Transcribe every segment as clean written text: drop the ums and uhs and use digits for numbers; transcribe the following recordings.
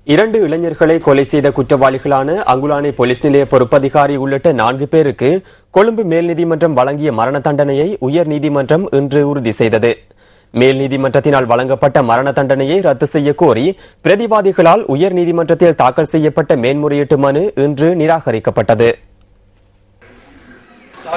2 இளைஞர்களை கொலை செய்த குற்றவாளிகளான அங்குலானை போலீஸ் நிலைய பொறுப்பதிகாரி உள்ளிட்ட 4 பேருக்கு கொழும்பு மேல் நீதிமன்றம் வழங்கிய மரண தண்டனையை உயர் நீதிமன்றம் இன்று உறுதி செய்தது. மேல் நீதிமன்றத்தினால் வழங்கப்பட்ட மரண தண்டனையை ரத்து செய்ய கோரி பிரதிவாதிகளால் உயர் நீதிமன்றத்தில் தாக்கல் செய்யப்பட்ட மேன்முறையீட்டு மனு இன்று நிராகரிக்கப்பட்டது.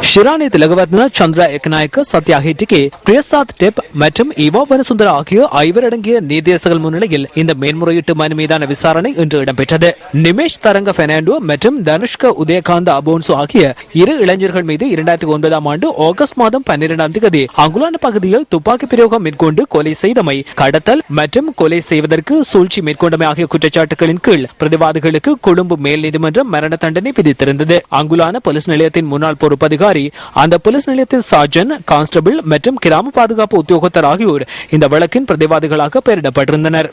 ஷிராணி திலகவத்ன, சந்திரா ஏக்கநாயக்க, சத்யா ஹிட்டிகே, பிரியசாத் டெப் மற்றும் இவா வனசுந்தர ஆகிய 5 அடங்கிய நீதியரசர்கள் முன்னிலையில் இந்த மேன்முறையீட்டு மனு மீதான விசாரணை இன்று இடம்பெற்றது. நிமேஷ் தரங்க பெர்னாண்டோ மற்றும் தனுஷ்க உதயகாந்த அபோன்சு ஆகிய 2 இளைஞர்கள் மீது 2009 ஆண்டு ஆகஸ்ட் மாதம் 12ஆம் தேதி அங்குலான பகுதியில் துப்பாக்கி பிரயோகம் மேற்கொண்டு கொலை செய்தமை, கடத்தல் மற்றும் கொலை செய்வதற்கு சூழ்ச்சி மேற்கொண்டமை ஆகிய குற்றச்சாட்டுகளின் கீழ் பிரதிவாதிகளுக்கு கொழும்பு மேல் நீதிமன்றம் மரண தண்டனை விதித்திருந்தது. அங்குலான போலீஸ் நிலையத்தின் முன்னாள் பொறுப்பதிகாரி, அந்த போலீஸ் நிலையத்தின் சார்ஜன், கான்ஸ்டபிள் மற்றும் கிராம பாதுகாப்பு உத்தியோகத்தர் ஆகியோர் இந்த வழக்கின் பிரதிவாதிகளாக பெயரிடப்பட்டிருந்தனர்.